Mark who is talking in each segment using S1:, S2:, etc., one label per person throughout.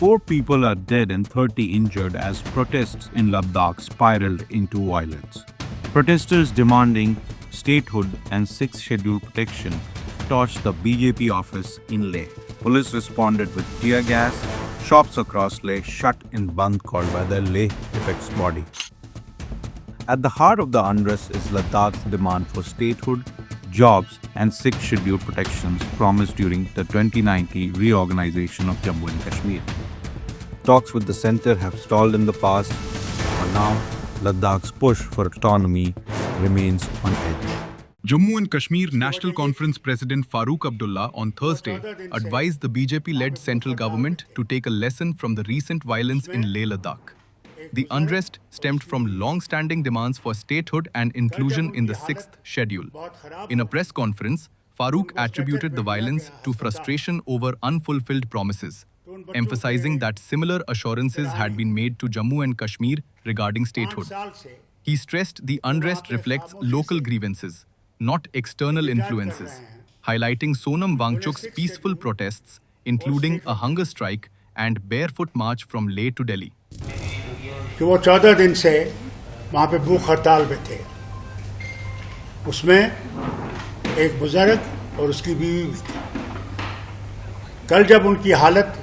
S1: 4 people are dead and 30 injured as protests in Ladakh spiraled into violence. Protesters demanding statehood and sixth schedule protection torched the BJP office in Leh. Police responded with tear gas. Shops across Leh shut in Bandh called by the Leh Effects body. At the heart of the unrest is Ladakh's demand for statehood, jobs and sixth schedule protections promised during the 2090 reorganization of Jammu and Kashmir. Talks with the centre have stalled in the past, but now Ladakh's push for autonomy remains on edge.
S2: Jammu and Kashmir National Conference President Farooq Abdullah on Thursday advised the BJP-led central government to take a lesson from the recent violence in Leh Ladakh. The unrest stemmed from long-standing demands for statehood and inclusion in the sixth schedule. In a press conference, Farooq attributed the violence to frustration over unfulfilled promises, emphasizing that similar assurances had been made to Jammu and Kashmir regarding statehood. He stressed the unrest reflects local grievances, not external influences, highlighting Sonam Wangchuk's peaceful protests, including a hunger strike and barefoot march from Leh to Delhi.
S3: कि वो 14 दिन से वहाँ पे भूख हड़ताल पे थे। उसमें एक बुजुर्ग और उसकी बीवी भी थी। कल जब उनकी हालत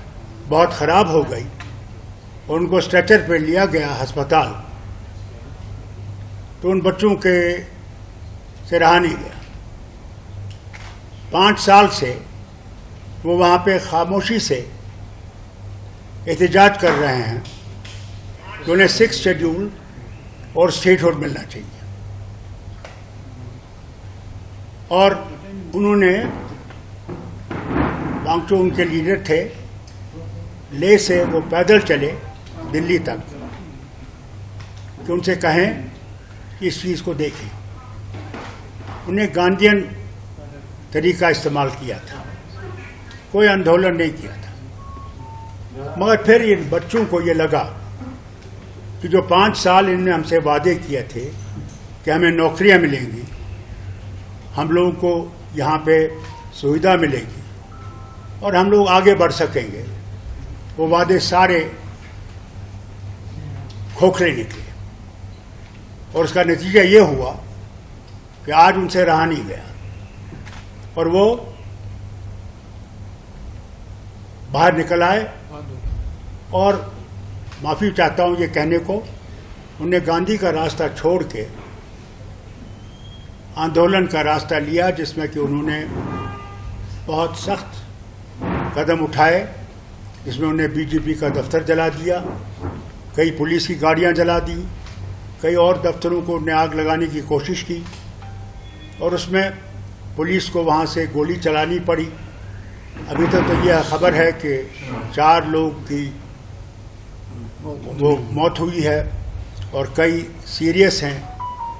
S3: बहुत ख़राब हो गई और उनको स्ट्रेचर पे लिया गया अस्पताल, तो उन बच्चों के से रहा नहीं गया। 5 साल से वो वहाँ पे खामोशी से एहतजाज कर रहे हैं कि उन्हें सिक्स शेड्यूल और स्टेटहुड मिलना चाहिए। और उन्होंने, वांगचू उनके लीडर थे, लेह से वो पैदल चले दिल्ली तक कि उनसे कहें कि इस चीज़ को देखें। उन्हें गांधीयन तरीका इस्तेमाल किया था, कोई आंदोलन नहीं किया था। मगर फिर इन बच्चों को ये लगा कि जो 5 साल इन्होंने हमसे वादे किए थे कि हमें नौकरियां मिलेंगी, हम लोगों को यहाँ पे सुविधा मिलेगी और हम लोग आगे बढ़ सकेंगे, वो वादे सारे खोखले निकले। और उसका नतीजा ये हुआ कि आज उनसे रहा नहीं गया और वो बाहर निकल आए। और माफ़ी चाहता हूँ ये कहने को, उन्हें गांधी का रास्ता छोड़ के आंदोलन का रास्ता लिया, जिसमें कि उन्होंने बहुत सख्त कदम उठाए, जिसमें उन्हें बीजेपी का दफ्तर जला दिया, कई पुलिस की गाड़ियाँ जला दी, कई और दफ्तरों को उन्हें आग लगाने की कोशिश की और उसमें पुलिस को वहाँ से गोली चलानी पड़ी। अभी तक तो यह खबर है कि 4 लोग की वो मौत हुई है और कई सीरियस हैं,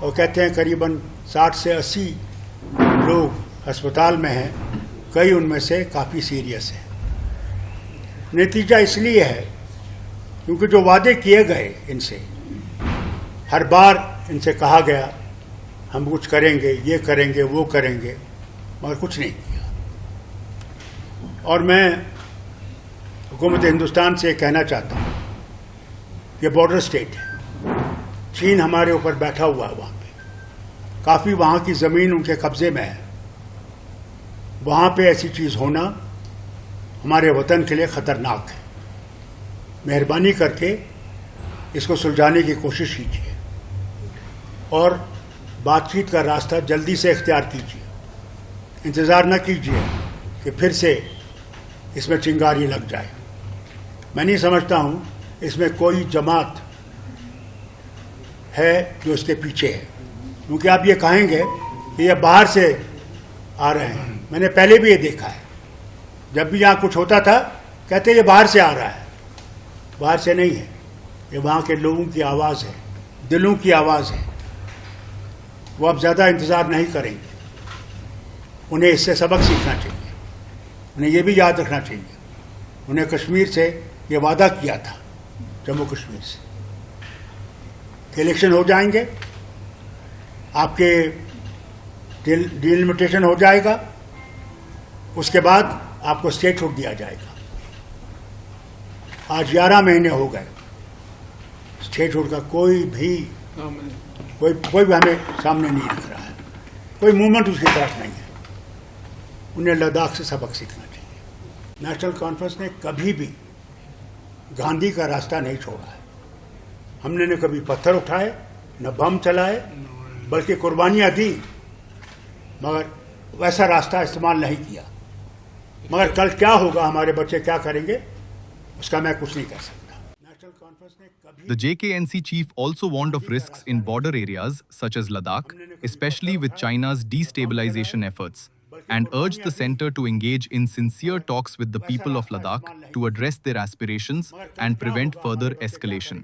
S3: और कहते हैं करीबन 60 से 80 लोग अस्पताल में हैं, कई उनमें से काफ़ी सीरियस हैं। नतीजा इसलिए है क्योंकि जो वादे किए गए इनसे, हर बार इनसे कहा गया हम कुछ करेंगे, ये करेंगे, वो करेंगे, मगर कुछ नहीं किया। और मैं हुकूमत हिंदुस्तान से कहना चाहता हूँ, ये बॉर्डर स्टेट है, चीन हमारे ऊपर बैठा हुआ है, वहाँ पे काफ़ी वहाँ की ज़मीन उनके कब्ज़े में है। वहाँ पे ऐसी चीज़ होना हमारे वतन के लिए ख़तरनाक है। मेहरबानी करके इसको सुलझाने की कोशिश कीजिए और बातचीत का रास्ता जल्दी से इख्तियार कीजिए। इंतज़ार न कीजिए कि फिर से इसमें चिंगारी लग जाए। मैं नहीं समझता हूँ इसमें कोई जमात है जो इसके पीछे है, क्योंकि आप ये कहेंगे कि ये बाहर से आ रहे हैं। मैंने पहले भी ये देखा है, जब भी यहाँ कुछ होता था कहते ये बाहर से आ रहा है। बाहर से नहीं है, ये वहाँ के लोगों की आवाज़ है, दिलों की आवाज़ है। वो अब ज़्यादा इंतज़ार नहीं करेंगे, उन्हें इससे सबक सीखना चाहिए। उन्हें ये भी याद रखना चाहिए, उन्हें कश्मीर से ये वादा किया था, जम्मू कश्मीर से, कि इलेक्शन हो जाएंगे, आपके डिलिमिटेशन हो जाएगा, उसके बाद आपको स्टेटहुड दिया जाएगा। आज 11 महीने हो गए, स्टेटहुड का कोई भी हमें सामने नहीं दिख रहा है, कोई मूवमेंट उसकी तरफ नहीं है। उन्हें लद्दाख से सबक सीखना चाहिए। नेशनल कॉन्फ्रेंस ने कभी भी गांधी का रास्ता नहीं छोड़ा है। हमने न कभी पत्थर उठाए, न बम चलाए, बल्कि कुर्बानियां दी, मगर वैसा रास्ता इस्तेमाल नहीं किया। मगर कल क्या होगा, हमारे बच्चे क्या करेंगे, उसका मैं कुछ नहीं कह सकता। नेशनल कॉन्फ्रेंस ने कभी
S2: The JKNC chief also warned of risks in border areas such as Ladakh, especially with China's destabilization efforts, and urged the center to engage in sincere talks with the people of Ladakh to address their aspirations and prevent further escalation.